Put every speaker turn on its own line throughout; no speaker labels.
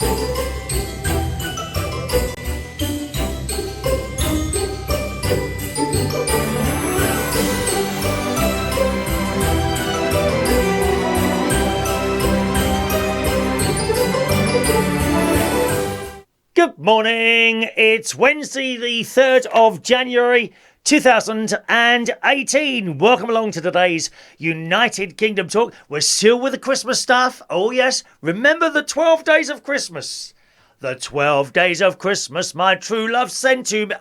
Good morning, it's Wednesday the 3rd of January 2018. Welcome along to today's United Kingdom Talk. We're still with the Christmas stuff. Oh yes, remember the 12 days of Christmas. The 12 days of Christmas my true love sent to me.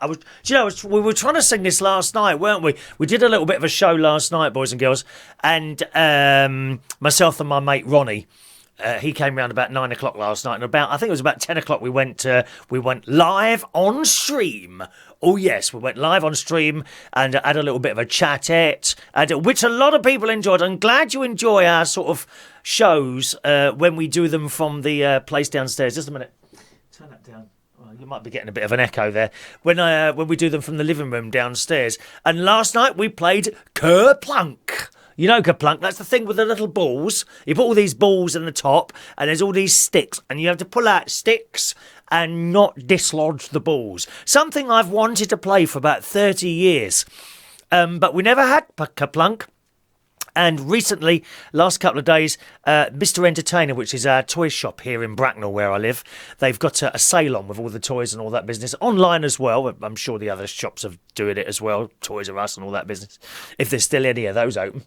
We were trying to sing this last night, weren't we? We did a little bit of a show last night, boys and girls. And myself and my mate Ronnie. He came round about 9 o'clock last night, and I think it was about 10 o'clock we went live on stream. Oh yes, we went live on stream and had a little bit of a chatette, which a lot of people enjoyed. I'm glad you enjoy our sort of shows when we do them from the place downstairs. Just a minute, turn that down. Well, you might be getting a bit of an echo there. When we do them from the living room downstairs. And last night we played Ker-Plunk. You know Ker-Plunk, that's the thing with the little balls. You put all these balls in the top and there's all these sticks and you have to pull out sticks and not dislodge the balls. Something I've wanted to play for about 30 years. But we never had Ker-Plunk. And recently, last couple of days, Mr. Entertainer, which is our toy shop here in Bracknell where I live, they've got a sale on with all the toys and all that business. Online as well. I'm sure the other shops are doing it as well. Toys R Us and all that business. If there's still any of those open.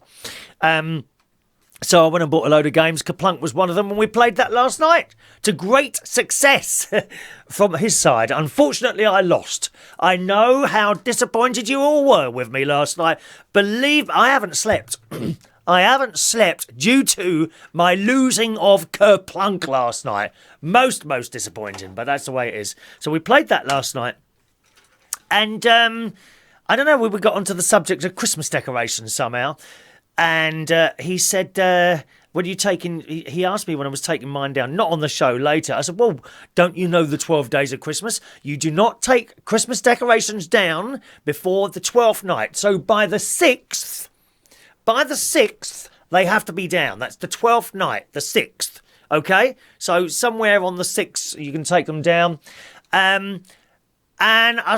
So I went and bought a load of games. Ker-Plunk was one of them, and we played that last night to great success from his side. Unfortunately, I lost. I know how disappointed you all were with me last night. Believe I haven't slept. I haven't slept due to my losing of Ker-Plunk last night. Most disappointing, but that's the way it is. So we played that last night. And I don't know, we got onto the subject of Christmas decorations somehow. And he said, when you taking, he asked me when I was taking mine down, not on the show later. I said, well, don't you know the 12 days of Christmas? You do not take Christmas decorations down before the 12th night. So by the 6th, they have to be down. That's the 12th night, the 6th. Okay? So somewhere on the 6th, you can take them down. And then I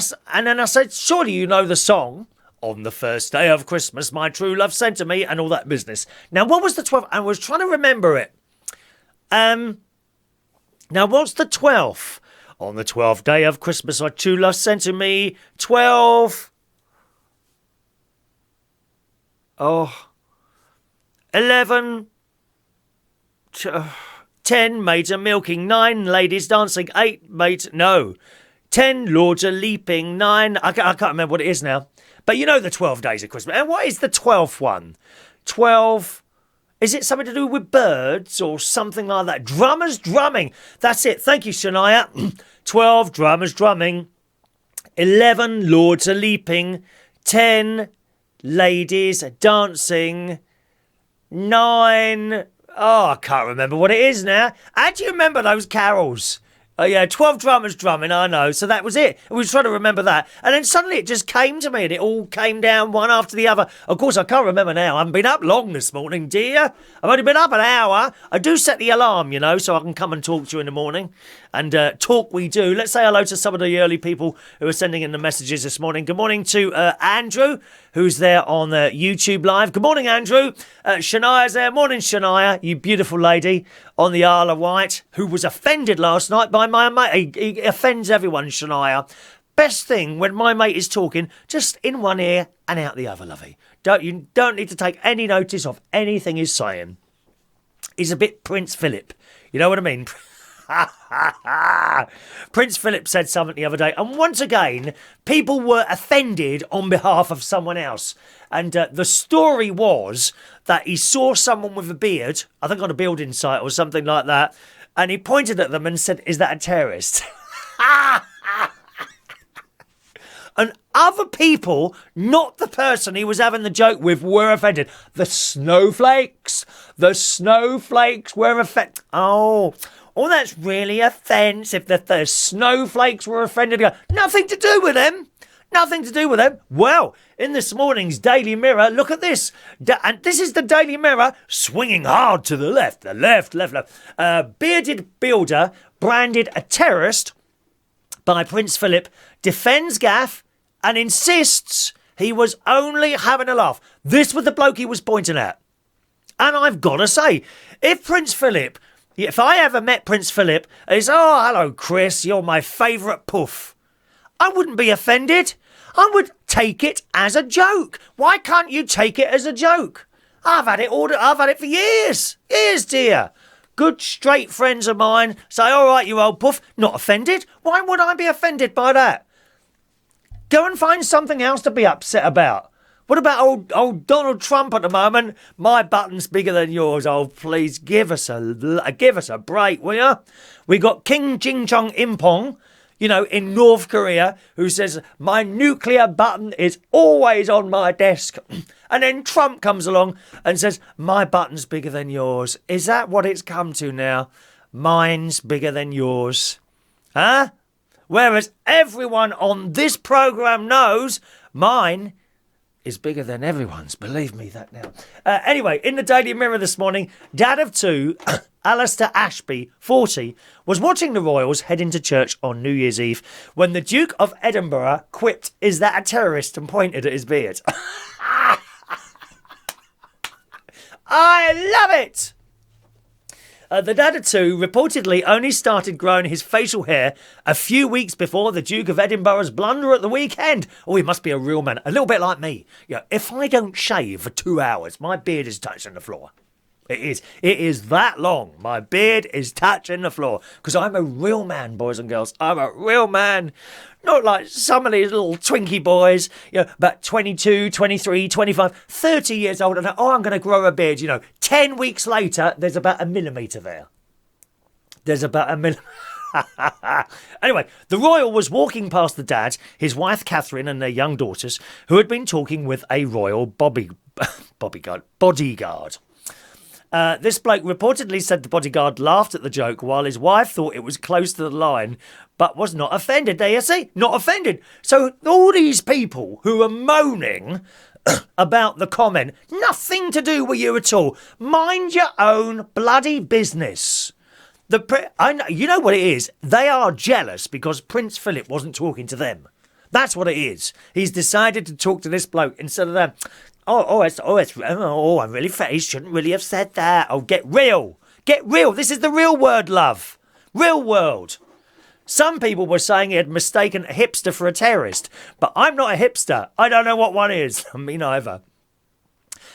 said, surely you know the song. On the first day of Christmas, my true love sent to me, and all that business. Now, what was the 12th? I was trying to remember it. Now, what's the 12th? On the 12th day of Christmas, my true love sent to me 12. 11. 10 maids are milking, 9 ladies dancing, 8 maids. No. 10 lords are leaping, 9. I can't remember what it is now. But you know the 12 days of Christmas. And what is the 12th one? 12. Is it something to do with birds or something like that? Drummers drumming. That's it. Thank you, Shania. 12 drummers drumming. 11 lords are leaping. 10 ladies dancing. 9. Oh, I can't remember what it is now. How do you remember those carols? Oh yeah, 12 drummers drumming, I know. So that was it. We were trying to remember that. And then suddenly it just came to me and it all came down one after the other. Of course, I can't remember now. I haven't been up long this morning, dear. I've only been up an hour. I do set the alarm, you know, so I can come and talk to you in the morning. And talk we do. Let's say hello to some of the early people who are sending in the messages this morning. Good morning to Andrew, who's there on YouTube Live. Good morning, Andrew. Shania's there. Morning, Shania, you beautiful lady on the Isle of Wight, who was offended last night by my mate. He offends everyone, Shania. Best thing when my mate is talking, just in one ear and out the other, lovey. You don't need to take any notice of anything he's saying. He's a bit Prince Philip. You know what I mean? Prince Philip said something the other day, and once again, people were offended on behalf of someone else. And the story was that he saw someone with a beard, I think on a building site or something like that, and he pointed at them and said, "Is that a terrorist?" And other people, not the person he was having the joke with, were offended. The snowflakes were offended. Oh, that's really offensive. The snowflakes were offended. Nothing to do with them. Nothing to do with them. Well, in this morning's Daily Mirror, look at this. And this is the Daily Mirror swinging hard to the left. The left. Bearded builder branded a terrorist by Prince Philip defends gaffe and insists he was only having a laugh. This was the bloke he was pointing at. And I've got to say, if I ever met Prince Philip, and he's, oh, hello, Chris, you're my favourite poof, I wouldn't be offended. I would take it as a joke. Why can't you take it as a joke? I've had it for years. Years, dear. Good, straight friends of mine say, all right, you old poof, not offended. Why would I be offended by that? Go and find something else to be upset about. What about old Donald Trump at the moment? My button's bigger than yours. Oh, please give us a break, will you? We got King Ching Chong Impong, in North Korea, who says, my nuclear button is always on my desk. And then Trump comes along and says, my button's bigger than yours. Is that what it's come to now? Mine's bigger than yours. Huh? Whereas everyone on this programme knows mine is bigger than everyone's. Believe me that now. Anyway, in the Daily Mirror this morning, dad of two, Alistair Ashby, 40, was watching the royals head into church on New Year's Eve when the Duke of Edinburgh quipped, is that a terrorist, and pointed at his beard. I love it! The dad of two reportedly only started growing his facial hair a few weeks before the Duke of Edinburgh's blunder at the weekend. Oh, he must be a real man. A little bit like me. If I don't shave for 2 hours, my beard is touching the floor. It is that long. My beard is touching the floor. Because I'm a real man, boys and girls. I'm a real man. Not like some of these little Twinkie boys, about 22, 23, 25, 30 years old. And I'm going to grow a beard. 10 weeks later, there's about a millimetre there. Anyway, the royal was walking past the dad, his wife Catherine and their young daughters, who had been talking with a royal bodyguard. This bloke reportedly said the bodyguard laughed at the joke while his wife thought it was close to the line, but was not offended. There you see, not offended. So all these people who are moaning about the comment, nothing to do with you at all. Mind your own bloody business. You know what it is? They are jealous because Prince Philip wasn't talking to them. That's what it is. He's decided to talk to this bloke instead of them. I'm really afraid. Shouldn't really have said that. Oh, get real. Get real. This is the real word, love. Real world. Some people were saying he had mistaken a hipster for a terrorist, but I'm not a hipster. I don't know what one is. Me neither.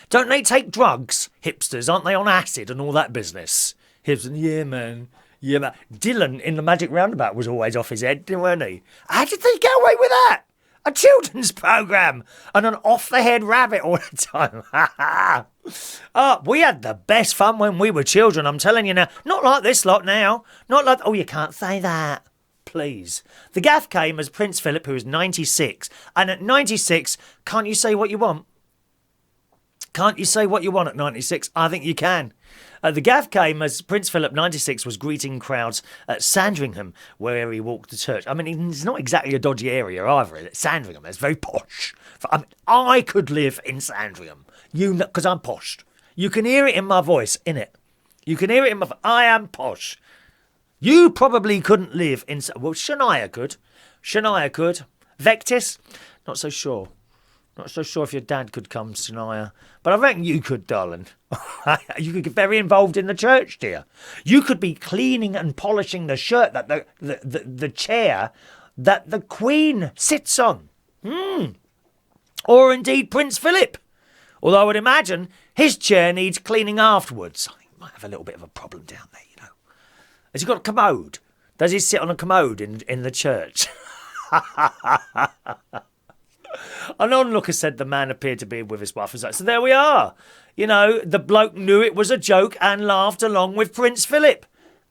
Don't they take drugs, hipsters? Aren't they on acid and all that business? Hipster, yeah, man. Yeah, man. Dylan in the Magic Roundabout was always off his head, weren't he? How did they get away with that? A children's programme and an off-the-head rabbit all the time. We had the best fun when we were children, I'm telling you now. Not like this lot now. Not like, you can't say that. Please. The gaffe came as Prince Philip, who was 96. And at 96, can't you say what you want? Can't you say what you want at 96? I think you can. The gaffe came as Prince Philip, 96, was greeting crowds at Sandringham, where he walked to church. I mean, it's not exactly a dodgy area either. Sandringham, it's very posh. I could live in Sandringham, because I'm posh. You can hear it in my voice, innit? You can hear it in my voice. I am posh. You probably couldn't live in... Well, Shania could. Vectis? Not so sure. Not so sure if your dad could come, Shania. But I reckon you could, darling. You could get very involved in the church, dear. You could be cleaning and polishing the shirt, that the chair that the Queen sits on. Or indeed Prince Philip. Although I would imagine his chair needs cleaning afterwards. He might have a little bit of a problem down there, Has he got a commode? Does he sit on a commode in the church? An onlooker said the man appeared to be with his wife. So there we are. The bloke knew it was a joke and laughed along with Prince Philip.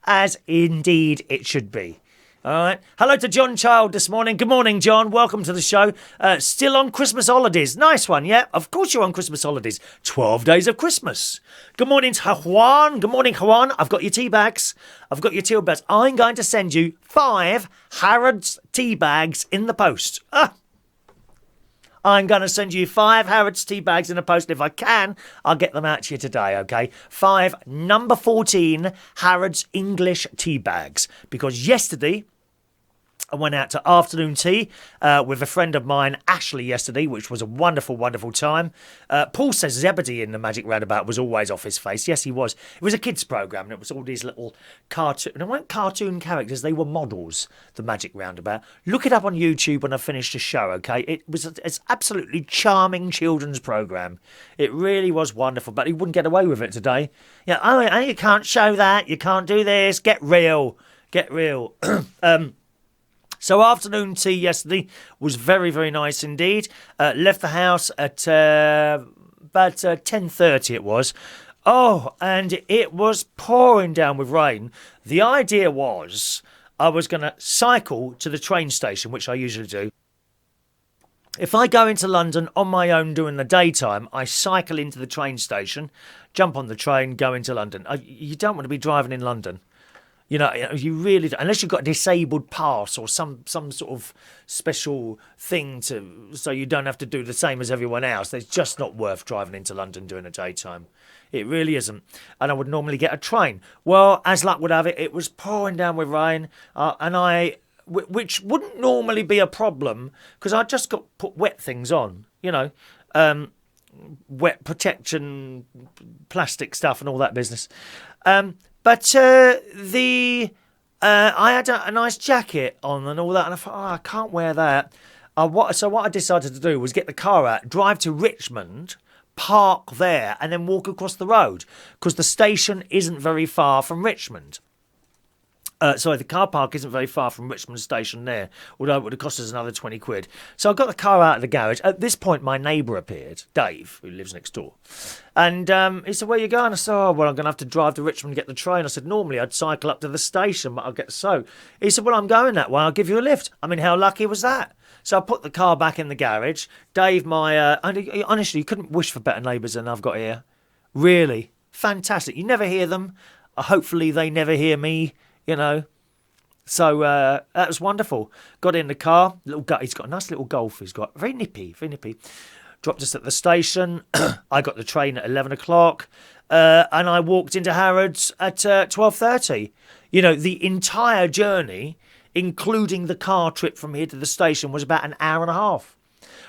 As indeed it should be. All right. Hello to John Child this morning. Good morning, John. Welcome to the show. Still on Christmas holidays. Nice one, yeah? Of course you're on Christmas holidays. 12 days of Christmas. Good morning to Juan. Good morning, Juan. I've got your tea bags. I'm going to send you 5 Harrods tea bags in the post. I'm going to send you 5 Harrods tea bags in a post. If I can, I'll get them out to you today, okay? 5 number 14 Harrods English tea bags. Because yesterday, I went out to afternoon tea with a friend of mine, Ashley, yesterday, which was a wonderful, wonderful time. Paul says Zebedee in the Magic Roundabout was always off his face. Yes, he was. It was a kids' programme, and it was all these little cartoon... They weren't cartoon characters, they were models, the Magic Roundabout. Look it up on YouTube when I finished the show, okay? It's absolutely charming children's programme. It really was wonderful, but he wouldn't get away with it today. Yeah, oh, you can't show that, you can't do this, get real. Get real. So afternoon tea yesterday was very, very nice indeed. Left the house at about 10:30 it was. Oh, and it was pouring down with rain. The idea was I was going to cycle to the train station, which I usually do. If I go into London on my own during the daytime, I cycle into the train station, jump on the train, go into London. You don't want to be driving in London. You know, you really don't, unless you've got a disabled pass or some sort of special thing so you don't have to do the same as everyone else. It's just not worth driving into London during the daytime. It really isn't. And I would normally get a train. Well, as luck would have it, it was pouring down with rain, which wouldn't normally be a problem because I just got put wet things on, you know, wet protection, plastic stuff and all that business. But I had a nice jacket on and all that, and I thought, I can't wear that. So what I decided to do was get the car out, drive to Richmond, park there, and then walk across the road, because the station isn't very far from Richmond. The car park isn't very far from Richmond Station there, although it would have cost us another 20 quid. So I got the car out of the garage. At this point, my neighbour appeared, Dave, who lives next door. And he said, where are you going? I said, I'm going to have to drive to Richmond and get the train. I said, normally I'd cycle up to the station, but I'll get so. He said, well, I'm going that way. I'll give you a lift. I mean, how lucky was that? So I put the car back in the garage. Dave, honestly, you couldn't wish for better neighbours than I've got here. Really. Fantastic. You never hear them. Hopefully they never hear me. You know, so that was wonderful. Got in the car. He's got a nice little Golf. He's got very nippy, very nippy. Dropped us at the station. I got the train at 11 o'clock, and I walked into Harrods at 12:30. You know, the entire journey, including the car trip from here to the station, was about an hour and a half.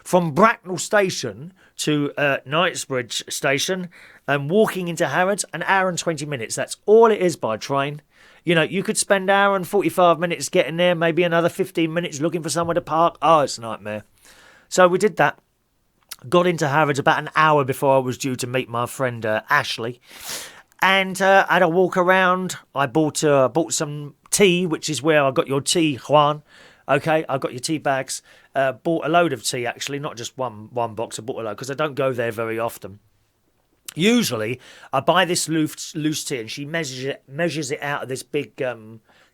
From Bracknell Station to Knightsbridge Station, and walking into Harrods, an hour and 20 minutes. That's all it is by train. You know, you could spend an hour and 45 minutes getting there, maybe another 15 minutes looking for somewhere to park. Oh, it's a nightmare. So we did that. Got into Harrods about an hour before I was due to meet my friend Ashley. And I had a walk around. I bought some tea, which is where I got your tea, Juan. Okay, I got your tea bags. Bought a load of tea, actually, not just one box. I bought a load because I don't go there very often. Usually, I buy this loose tea and she measures it out of this big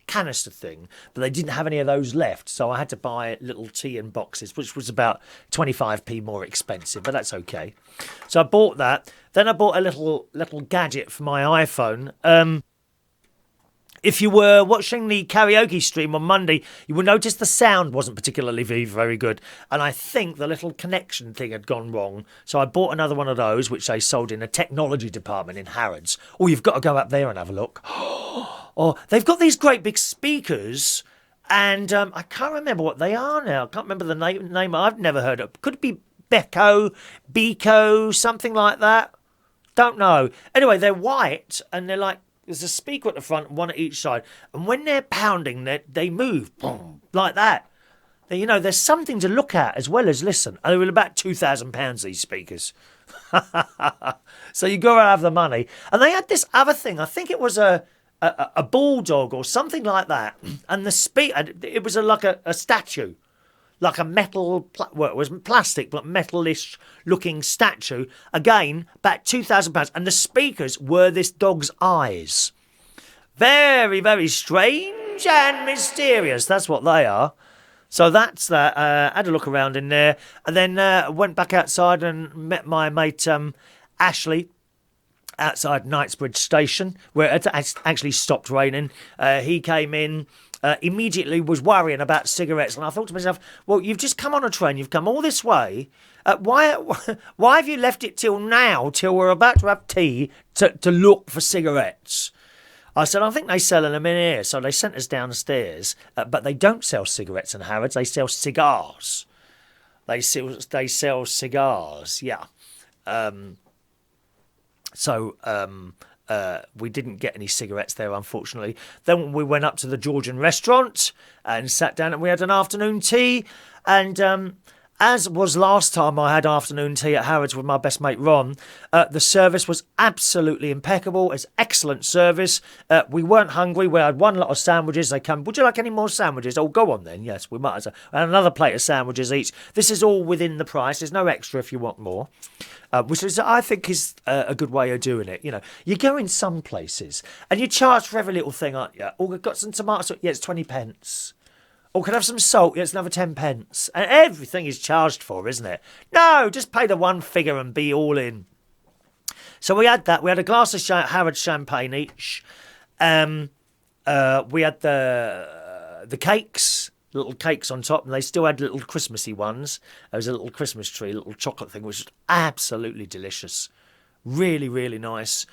canister thing, but they didn't have any of those left, so I had to buy little tea in boxes, which was about 25p more expensive, but that's okay. So I bought that. Then I bought a little gadget for my iPhone. If you were watching the karaoke stream on Monday, you will notice the sound wasn't particularly very good. And I think the little connection thing had gone wrong. So I bought another one of those, which they sold in a technology department in Harrods. Oh, you've got to go up there and have a look. Oh, they've got these great big speakers. And I can't remember what they are now. I can't remember the name. I've never heard of. Could it be Beco, something like that? Don't know. Anyway, they're white and they're like, there's a speaker at the front, one at each side. And when they're pounding, they move, boom, like that. You know, there's something to look at as well as listen. And they were about £2,000, these speakers. So you got to have the money. And they had this other thing. I think it was a bulldog or something like that. And it was like a statue. Like a metal, well, it was plastic, but metalish looking statue. Again, about £2,000. And the speakers were this dog's eyes. Very, very strange and mysterious. That's what they are. So that's that. Had a look around in there. And then went back outside and met my mate Ashley outside Knightsbridge Station, where it actually stopped raining. He came in, immediately was worrying about cigarettes. And I thought to myself, well, you've just come on a train, you've come all this way. Why have you left it till now, till we're about to have tea, to look for cigarettes? I said, I think they sell them in here. So they sent us downstairs. But they don't sell cigarettes in Harrods. They sell cigars. They sell cigars, yeah. We didn't get any cigarettes there, unfortunately. Then we went up to the Georgian restaurant and sat down and we had an afternoon tea. And as was last time I had afternoon tea at Harrods with my best mate Ron, the service was absolutely impeccable. It's excellent service. We weren't hungry. We had one lot of sandwiches. They come, would you like any more sandwiches? Oh, go on then. Yes, we might as well. And another plate of sandwiches each. This is all within the price. There's no extra if you want more. Which is, I think, is a good way of doing it. You know, you go in some places and you charge for every little thing, aren't you? Oh, we've got some tomatoes. Yeah, it's 20 pence. Or can I have some salt? Yeah, it's another 10 pence. And everything is charged for, isn't it? No, just pay the one figure and be all in. So we had that. We had a glass of Harrods champagne each. We had the cakes, little cakes on top, and they still had little Christmassy ones. There was a little Christmas tree, a little chocolate thing, which was absolutely delicious. Really, really nice.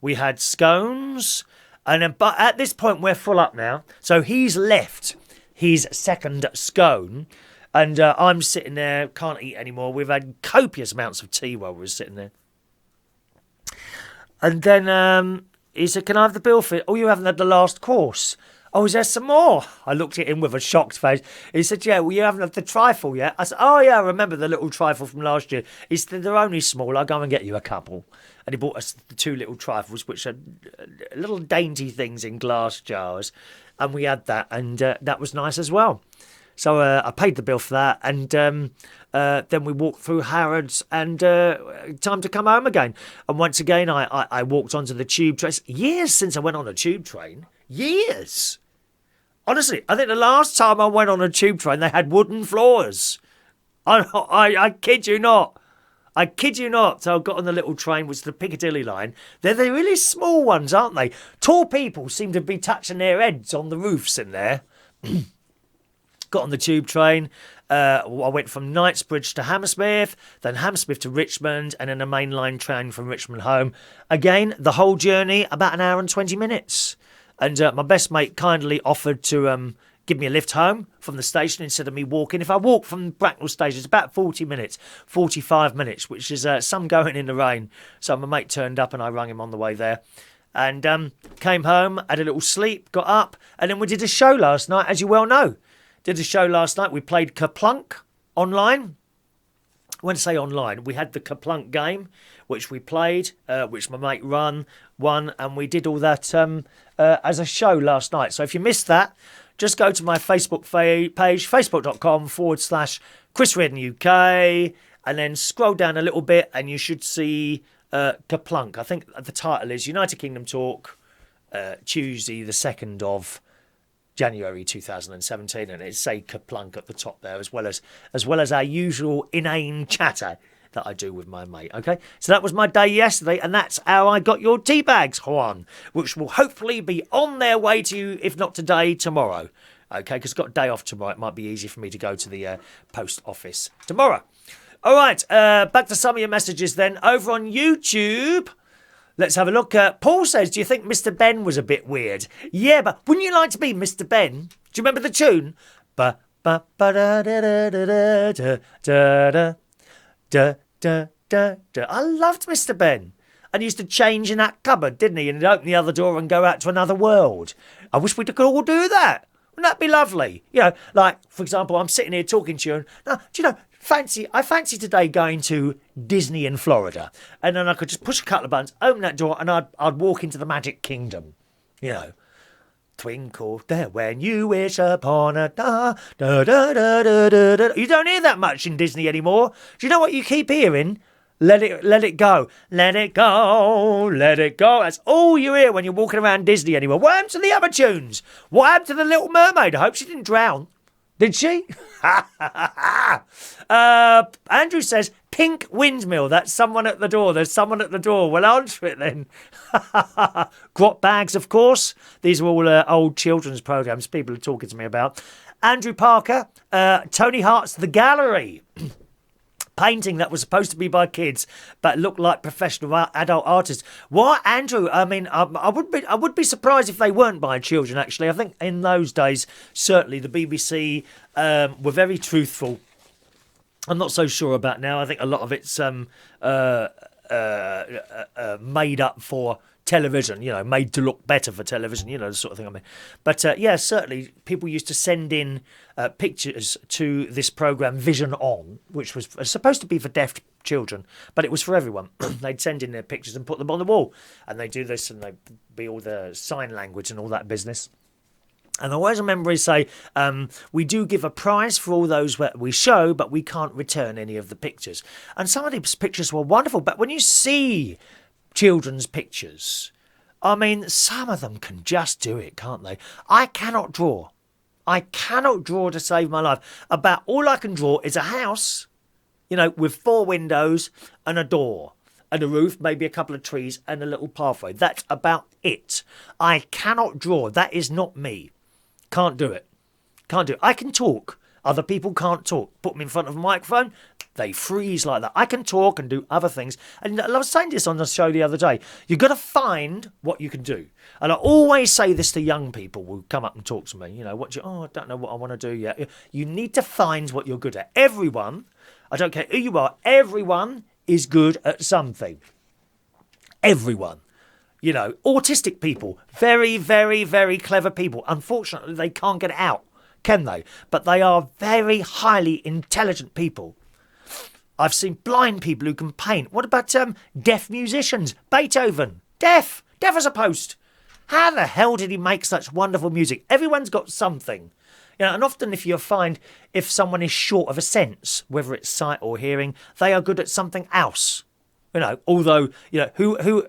We had scones. But at this point, we're full up now. So he's left his second scone, and I'm sitting there, can't eat anymore. We've had copious amounts of tea while we were sitting there. And then he said, can I have the bill for it? Oh, you haven't had the last course. Oh, is there some more? I looked at him with a shocked face. He said, yeah, well, you haven't had the trifle yet. I said, oh, yeah, I remember the little trifle from last year. He said, they're only small. I'll go and get you a couple. And he bought us the two little trifles, which are little dainty things in glass jars. And we had that, and that was nice as well. So I paid the bill for that, and then we walked through Harrods, and time to come home again. And once again, I walked onto the tube train. Years since I went on a tube train. Years. Honestly, I think the last time I went on a tube train, they had wooden floors. I kid you not. I kid you not. So I got on the little train, which is the Piccadilly line. They're the really small ones, aren't they? Tall people seem to be touching their heads on the roofs in there. Got on the tube train. I went from Knightsbridge to Hammersmith, then Hammersmith to Richmond, and then a mainline train from Richmond home. Again, the whole journey, about an hour and 20 minutes. And my best mate kindly offered to give me a lift home from the station instead of me walking. If I walk from Bracknell station, it's about 40 minutes, 45 minutes, which is some going in the rain. So my mate turned up and I rang him on the way there. And came home, had a little sleep, got up, and then we did a show last night, as you well know. Did a show last night. We played Ker-Plunk online. When I say online, we had the Ker-Plunk game, which we played, which my mate won, and we did all that as a show last night. So if you missed that, just go to my Facebook page, facebook.com/Chris Redden UK, and then scroll down a little bit and you should see Ker-Plunk. I think the title is United Kingdom Talk, Tuesday the 2nd of January 2017, and it's say Ker-Plunk at the top there, as well as our usual inane chatter that I do with my mate. Okay, so that was my day yesterday, and that's how I got your tea bags, Juan, which will hopefully be on their way to you, if not today, tomorrow. Okay, because I've got a day off tomorrow. It might be easy for me to go to the post office tomorrow. All right, back to some of your messages then. Over on YouTube, let's have a look. Paul says, do you think Mr. Ben was a bit weird? Yeah, but wouldn't you like to be Mr. Ben? Do you remember the tune? Ba ba ba da da da da da da da da da da da. I loved Mr. Ben. And he used to change in that cupboard, didn't he? And he'd open the other door and go out to another world. I wish we could all do that. Wouldn't that be lovely? You know, like, for example, I'm sitting here talking to you, and now, do you know, I fancy today going to Disney in Florida. And then I could just push a couple of buttons, open that door, and I'd walk into the Magic Kingdom. You know, twinkle there when you wish upon a da da da da da da da. You don't hear that much in Disney anymore. Do you know what you keep hearing? Let it go, let it go, let it go. That's all you hear when you're walking around Disney anymore. What happened to the other tunes? What happened to the Little Mermaid? I hope she didn't drown. Did she? Andrew says, pink windmill. That's someone at the door. There's someone at the door. We'll answer it then. Grot bags, of course. These are all old children's programmes people are talking to me about. Andrew Parker, Tony Hart's The Gallery. Painting that was supposed to be by kids but looked like professional adult artists. What, Andrew? I mean, I would be surprised if they weren't by children, actually. I think in those days, certainly the BBC were very truthful. I'm not so sure about now. I think a lot of it's made up for television, made to look better for television, the sort of thing I mean. But yeah, certainly people used to send in pictures to this programme Vision On, which was supposed to be for deaf children, but it was for everyone. They'd send in their pictures and put them on the wall, and they do this and they'd be all the sign language and all that business. And I always remember he say, we do give a prize for all those we show, but we can't return any of the pictures. And some of these pictures were wonderful, but when you see children's pictures, I mean, some of them can just do it, can't they? I cannot draw to save my life. About all I can draw is a house, with 4 windows and a door and a roof, maybe a couple of trees and a little pathway. That's about it. I cannot draw. That is not me. Can't do it. I can talk. Other people can't talk. Put them in front of a microphone, they freeze like that. I can talk and do other things. And I was saying this on the show the other day. You've got to find what you can do. And I always say this to young people who come up and talk to me. I don't know what I want to do yet. You need to find what you're good at. Everyone, I don't care who you are, everyone is good at something. Everyone. Autistic people, very, very, very clever people. Unfortunately, they can't get it out, can they? But they are very highly intelligent people. I've seen blind people who can paint. What about deaf musicians? Beethoven, deaf as a post. How the hell did he make such wonderful music? Everyone's got something. And often if someone is short of a sense, whether it's sight or hearing, they are good at something else. Although,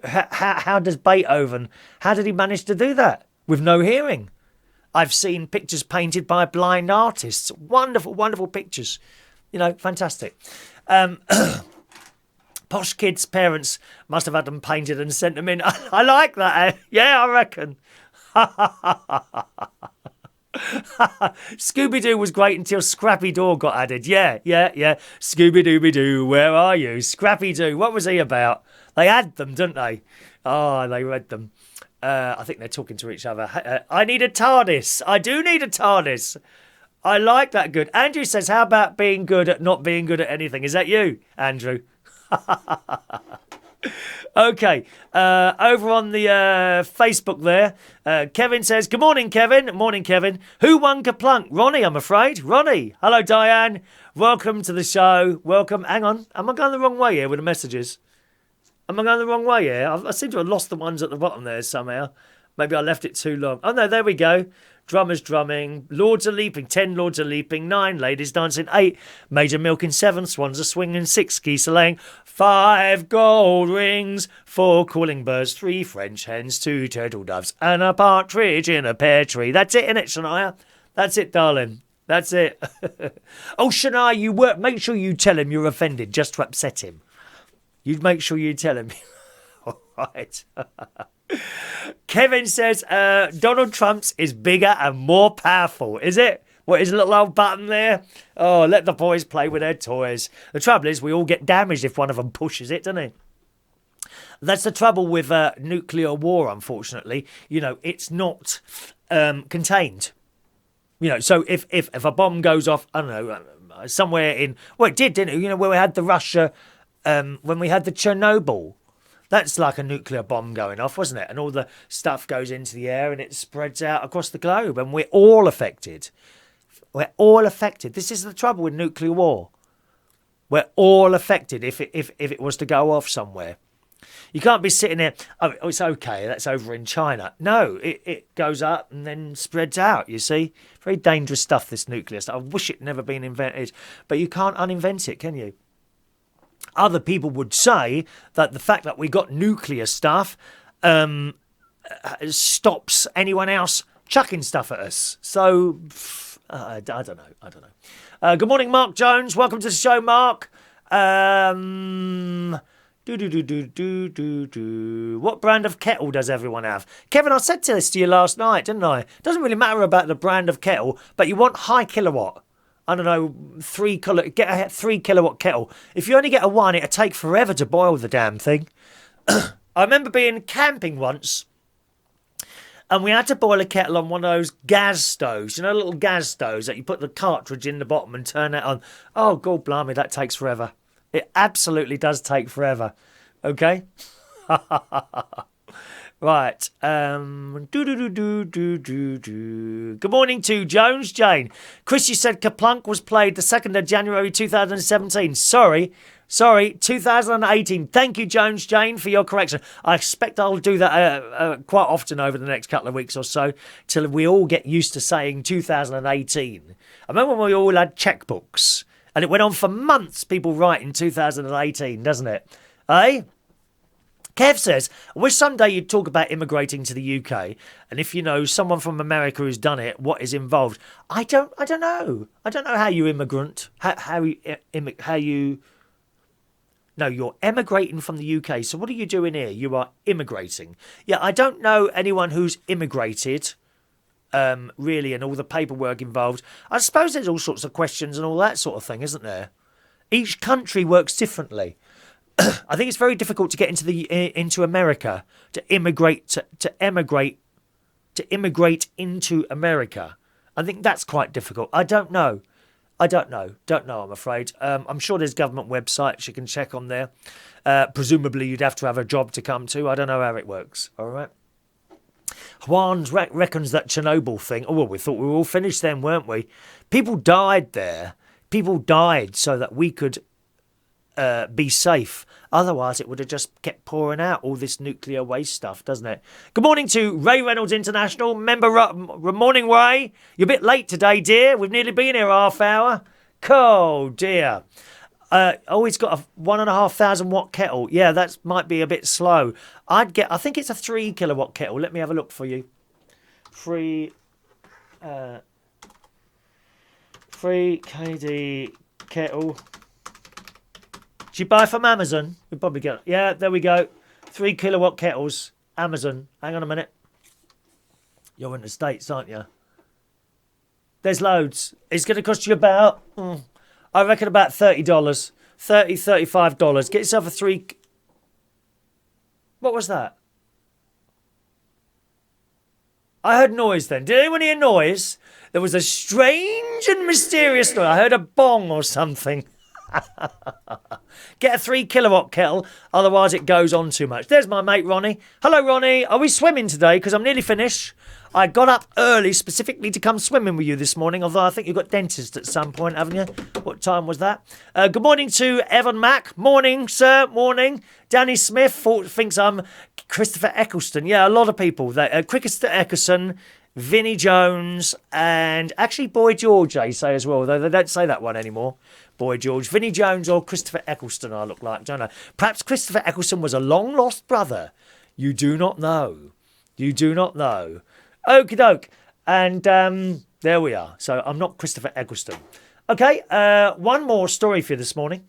how does Beethoven, how did he manage to do that with no hearing? I've seen pictures painted by blind artists. Wonderful, wonderful pictures. Fantastic. Posh kids' parents must have had them painted and sent them in. I like that. Yeah, I reckon. Scooby-Doo was great until Scrappy-Doo got added. Yeah. Scooby-Dooby-Doo, where are you? Scrappy-Doo, what was he about? They had them, didn't they? Oh, they read them. I think they're talking to each other. I need a TARDIS. I do need a TARDIS. I like that good. Andrew says, how about being good at not being good at anything? Is that you, Andrew? Okay, over on the Facebook there, Kevin says, good morning, Kevin. Morning, Kevin. Who won Ker-Plunk? Ronnie, I'm afraid. Ronnie. Hello, Diane. Welcome to the show. Welcome. Hang on. Am I going the wrong way here with the messages? Am I going the wrong way here? I seem to have lost the ones at the bottom there somehow. Maybe I left it too long. Oh, no, there we go. Drummers drumming. Lords are leaping. 10 lords are leaping. 9 ladies dancing. 8 Major milking. 7 swans are swinging. 6 geese are laying. 5 gold rings. 4 calling birds. 3 French hens. 2 turtle doves. And a partridge in a pear tree. That's it, innit, Shania? That's it, darling. That's it. Oh, Shania, make sure you tell him you're offended just to upset him. You'd make sure you tell him. All right. Kevin says Donald Trump's is bigger and more powerful. Is it? What, his little old button there? Oh, let the boys play with their toys. The trouble is we all get damaged if one of them pushes it, doesn't it? That's the trouble with nuclear war, unfortunately. It's not contained. So if a bomb goes off, I don't know, somewhere in... Well, it did, didn't it? Where we had the Russia... when we had the Chernobyl... That's like a nuclear bomb going off, wasn't it? And all the stuff goes into the air and it spreads out across the globe. And we're all affected. We're all affected. This is the trouble with nuclear war. We're all affected if it was to go off somewhere. You can't be sitting there, oh, it's okay, that's over in China. No, it goes up and then spreads out, you see. Very dangerous stuff, this nuclear stuff. I wish it had never been invented. But you can't uninvent it, can you? Other people would say that the fact that we got nuclear stuff stops anyone else chucking stuff at us. So, I don't know. Good morning, Mark Jones. Welcome to the show, Mark. What brand of kettle does everyone have? Kevin, I said this to you last night, didn't I? Doesn't really matter about the brand of kettle, but you want high kilowatt. I don't know, get a 3 kilowatt kettle. If you only get a 1, it'll take forever to boil the damn thing. I remember being camping once, and we had to boil a kettle on one of those gas stoves, little gas stoves that you put the cartridge in the bottom and turn it on. Oh, God blimey, that takes forever. It absolutely does take forever. Okay? Right. Good morning to Jones Jane. Chris, you said Ker-Plunk was played the 2nd of January 2017. Sorry, 2018. Thank you, Jones Jane, for your correction. I expect I'll do that quite often over the next couple of weeks or so till we all get used to saying 2018. I remember when we all had checkbooks and it went on for months, people writing 2018, doesn't it? Eh? Kev says, I wish someday you'd talk about immigrating to the UK, and if you know someone from America who's done it, what is involved. I don't know. I don't know how you immigrant, No, you're emigrating from the UK. So what are you doing here? You are immigrating. Yeah, I don't know anyone who's immigrated, really, and all the paperwork involved. I suppose there's all sorts of questions and all that sort of thing, isn't there? Each country works differently. I think it's very difficult to get into America, to immigrate into America. I think that's quite difficult. I don't know. I'm afraid. I'm sure there's government websites you can check on there. Presumably you'd have to have a job to come to. I don't know how it works. All right. Juan reckons that Chernobyl thing. Oh, well, we thought we were all finished then, weren't we? People died there. People died so that we could be safe. Otherwise, it would have just kept pouring out all this nuclear waste stuff, doesn't it? Good morning to Ray Reynolds International. Morning, Ray. You're a bit late today, dear. We've nearly been here half hour. Oh, dear. He's got a 1,500 watt kettle. Yeah, that might be a bit slow. I think it's a 3 kilowatt kettle. Let me have a look for you. 3 kD kettle. Did you buy from Amazon? We probably get. Yeah, there we go. 3 kilowatt kettles. Amazon. Hang on a minute. You're in the States, aren't you? There's loads. It's going to cost you about, I reckon about $30. $35. Get yourself a 3. What was that? I heard noise then. Did anyone hear noise? There was a strange and mysterious noise. I heard a bong or something. Get a 3 kilowatt kettle, otherwise it goes on too much. There's my mate Ronnie. Hello Ronnie, are we swimming today? Because I'm nearly finished. I got up early specifically to come swimming with you this morning, although I think you've got dentist at some point, haven't you? What time was that? Good morning to Evan Mack. Morning, sir. Morning. Danny Smith thinks I'm Christopher Eccleston. Yeah, a lot of people. Christopher Eccleston, Vinnie Jones, and actually Boy George, they say as well, though they don't say that one anymore. Boy George, Vinnie Jones or Christopher Eccleston, I look like, don't know. Perhaps Christopher Eccleston was a long-lost brother. You do not know. You do not know. Okie doke. And there we are. So I'm not Christopher Eccleston. Okay, one more story for you this morning.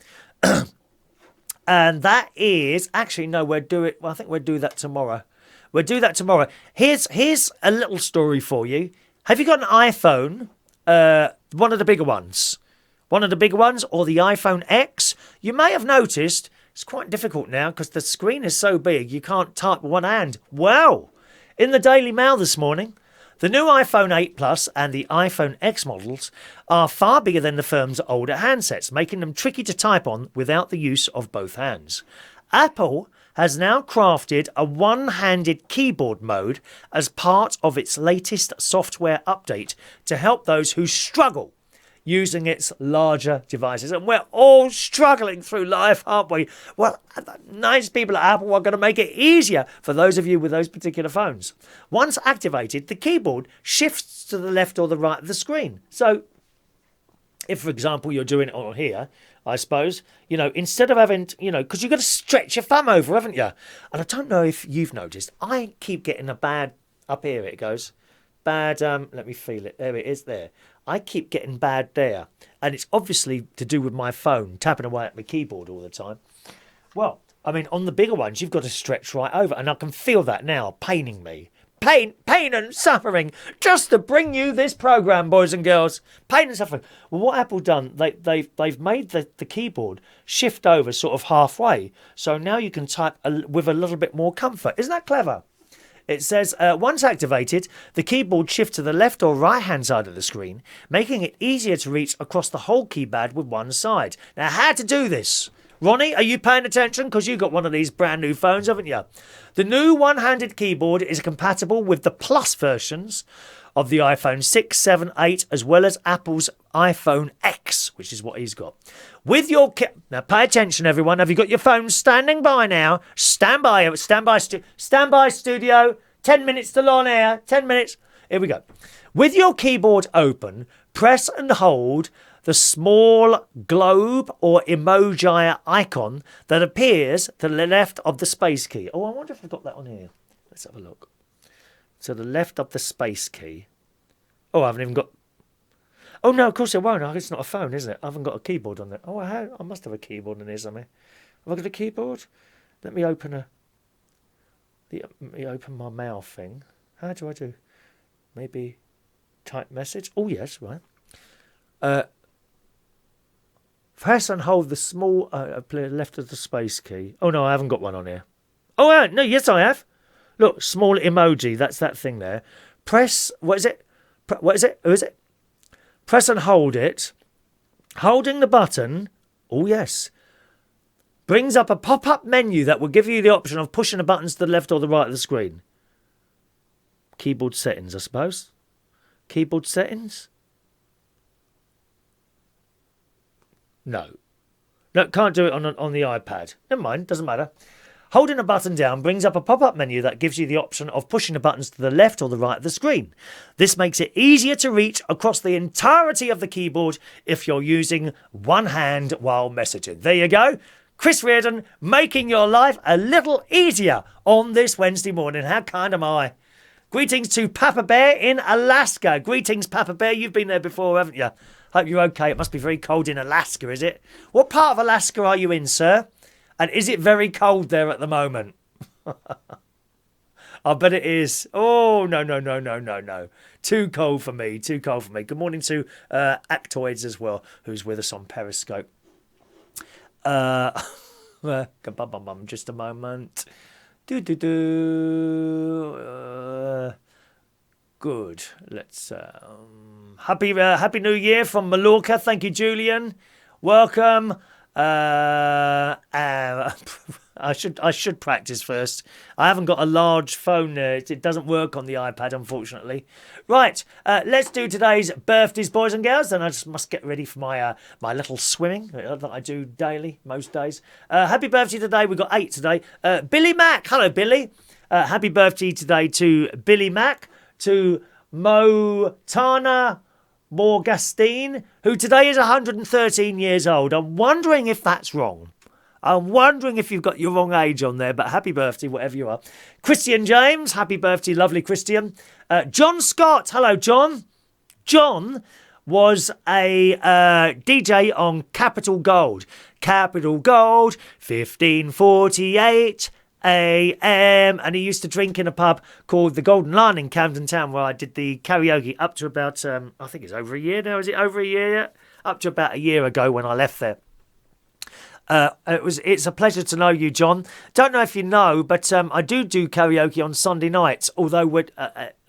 And that is, actually, no, I think we'll do that tomorrow. We'll do that tomorrow. Here's a little story for you. Have you got an iPhone? One of the bigger ones. One of the bigger ones, or the iPhone X. You may have noticed it's quite difficult now because the screen is so big you can't type with one hand. Wow! In the Daily Mail this morning, the new iPhone 8 Plus and the iPhone X models are far bigger than the firm's older handsets, making them tricky to type on without the use of both hands. Apple has now crafted a one-handed keyboard mode as part of its latest software update to help those who struggle using its larger devices. And we're all struggling through life, aren't we? Well, nice people at Apple are going to make it easier for those of you with those particular phones. Once activated, the keyboard shifts to the left or the right of the screen. So if, for example, you're doing it on here, I suppose, instead of having, because you've got to stretch your thumb over, haven't you? And I don't know if you've noticed, I keep getting a bad, up here it goes, bad. Let me feel it. There it is. There. I keep getting bad there, and it's obviously to do with my phone tapping away at my keyboard all the time. Well, I mean, on the bigger ones, you've got to stretch right over, and I can feel that now, paining me. Pain and suffering, just to bring you this program, boys and girls. Pain and suffering. Well, what Apple done? They've made the keyboard shift over sort of halfway, so now you can type with a little bit more comfort. Isn't that clever? It says, once activated, the keyboard shifts to the left or right-hand side of the screen, making it easier to reach across the whole keypad with one side. Now, how to do this? Ronnie, are you paying attention? Because you got one of these brand new phones, haven't you? The new one-handed keyboard is compatible with the Plus versions of the iPhone 6, 7, 8, as well as Apple's iPhone X, which is what he's got. With your now, pay attention, everyone. Have you got your phone standing by now? Stand by, studio. 10 minutes till on air. 10 minutes. Here we go. With your keyboard open, press and hold the small globe or emoji icon that appears to the left of the space key. Oh, I wonder if I've got that on here. Let's have a look. To the left of the space key. Oh, I haven't even got... Oh, no, of course it won't. It's not a phone, is it? I haven't got a keyboard on it. Oh, I must have a keyboard in here somewhere. Have I got a keyboard? Let me open Let me open my mail thing. How do I do? Maybe type message? Oh, yes, right. Press and hold the small left of the space key. Oh, no, I haven't got one on here. Oh, no, yes, I have. Look, small emoji. That's that thing there. Press, what is it? What is it? Who is it? Press and hold it. Holding the button, oh, yes, brings up a pop-up menu that will give you the option of pushing the buttons to the left or the right of the screen. Keyboard settings, I suppose. Keyboard settings? No, can't do it on the iPad. Never mind, doesn't matter. Holding a button down brings up a pop-up menu that gives you the option of pushing the buttons to the left or the right of the screen. This makes it easier to reach across the entirety of the keyboard if you're using one hand while messaging. There you go. Chris Reardon making your life a little easier on this Wednesday morning. How kind am I? Greetings to Papa Bear in Alaska. Greetings, Papa Bear. You've been there before, haven't you? Hope you're okay. It must be very cold in Alaska, is it? What part of Alaska are you in, sir? And is it very cold there at the moment? I bet it is. Oh, no. Too cold for me. Good morning to Actoids as well, who's with us on Periscope. Just a moment. Good. Let's... Happy New Year from Mallorca. Thank you, Julian. Welcome. I should practice first. I haven't got a large phone there. It doesn't work on the iPad, unfortunately. Right, let's do today's birthdays, boys and girls. Then I just must get ready for my little swimming that I do daily, most days. Happy birthday today. We've got 8 today. Billy Mack. Hello, Billy. Happy birthday today to Billy Mack, to Motana Morgastine, who today is 113 years old. I'm wondering if that's wrong. I'm wondering if you've got your wrong age on there, but happy birthday, whatever you are. Kristian James, happy birthday, lovely Kristian. John Scott, hello, John. John was a DJ on Capital Gold. Capital Gold, 1548 AM, and he used to drink in a pub called the Golden Lion in Camden Town, where I did the karaoke up to about, I think it's over a year now. Is it over a year yet? Up to about a year ago when I left there. It's a pleasure to know you, John. Don't know if you know, but I do karaoke on Sunday nights, although we're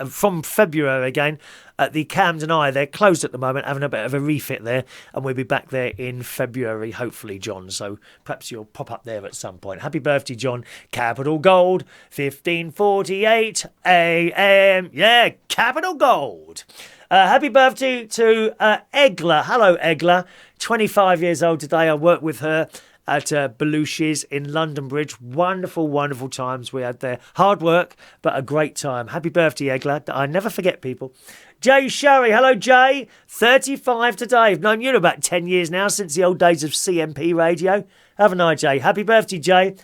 from February again at the Camden Eye. They're closed at the moment, having a bit of a refit there, and we'll be back there in February, hopefully, John. So perhaps you'll pop up there at some point. Happy birthday, John. Capital Gold, 1548 AM. Yeah, Capital Gold. Happy birthday to Egla. Hello, Egla. 25 years old today. I work with her at Belushi's in London Bridge. Wonderful, wonderful times we had there. Hard work, but a great time. Happy birthday, Egla. I never forget people. Jay Sherry, hello Jay, 35 today. I've known you about 10 years now, since the old days of CMP radio. Haven't I, Jay? Happy birthday, Jay.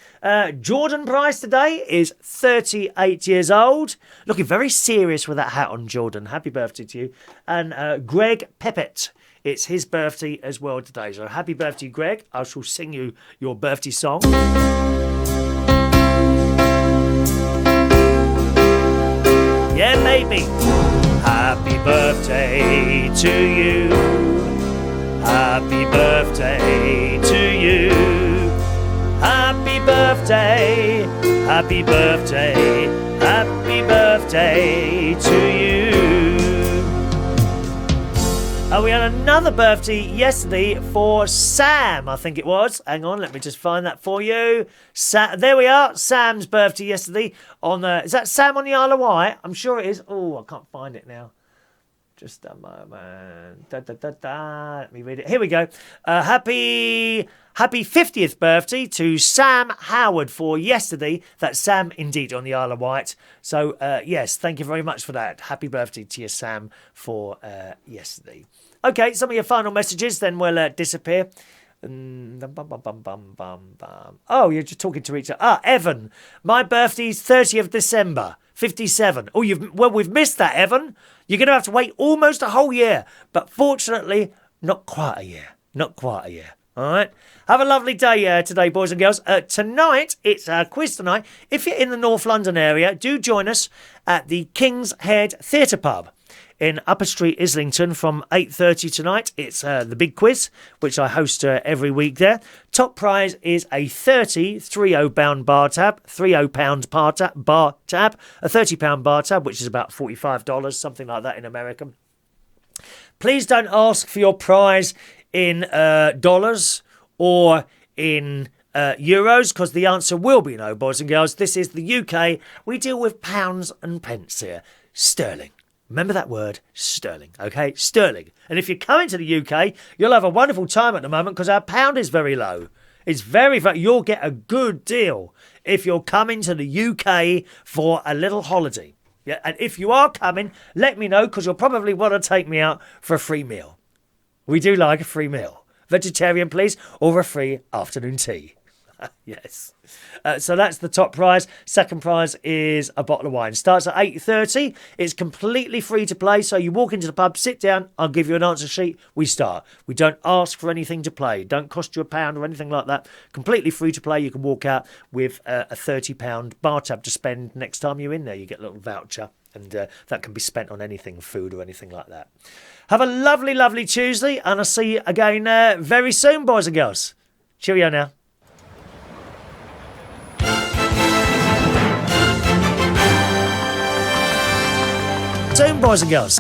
Jordan Price today is 38 years old. Looking very serious with that hat on, Jordan. Happy birthday to you. And Greg Peppett, it's his birthday as well today. So happy birthday, Greg. I shall sing you your birthday song. Yeah, baby. Happy birthday to you. Happy birthday to you. Happy birthday. Happy birthday. Happy birthday to you. We had another birthday yesterday for Sam, I think it was. Hang on, let me just find that for you. There we are, Sam's birthday yesterday. Is that Sam on the Isle of Wight? I'm sure it is. Oh, I can't find it now. Just a moment. Let me read it. Here we go. Happy 50th birthday to Sam Howard for yesterday. That's Sam indeed on the Isle of Wight. So, yes, thank you very much for that. Happy birthday to you, Sam, for yesterday. Okay, some of your final messages, then we'll disappear. Oh, you're just talking to each other. Evan, my birthday's 30th December, 57. Oh, we've missed that, Evan. You're going to have to wait almost a whole year. But fortunately, not quite a year. Not quite a year. All right. Have a lovely day today, boys and girls. Tonight, it's a quiz tonight. If you're in the North London area, do join us at the King's Head Theatre Pub in Upper Street, Islington, from 8:30 tonight. It's the big quiz, which I host every week there. Top prize is a £30 bar tab, bar tab, a £30 bar tab, which is about $45, something like that in America. Please don't ask for your prize in dollars or in euros, because the answer will be no, boys and girls. This is the UK. We deal with pounds and pence here. Sterling. Remember that word, sterling, okay? Sterling. And if you're coming to the UK, you'll have a wonderful time at the moment because our pound is very low. It's very, you'll get a good deal if you're coming to the UK for a little holiday. Yeah, and if you are coming, let me know, because you'll probably want to take me out for a free meal. We do like a free meal. Vegetarian, please, or a free afternoon tea. Yes. So that's the top prize. Second prize is a bottle of wine. Starts at 8:30. It's completely free to play. So you walk into the pub, sit down, I'll give you an answer sheet. We start. We don't ask for anything to play. Don't cost you £1 or anything like that. Completely free to play. You can walk out with a £30 bar tab to spend next time you're in there. You get a little voucher, and that can be spent on anything, food or anything like that. Have a lovely, lovely Tuesday, and I'll see you again very soon, boys and girls. Cheerio now. Soon, boys and girls.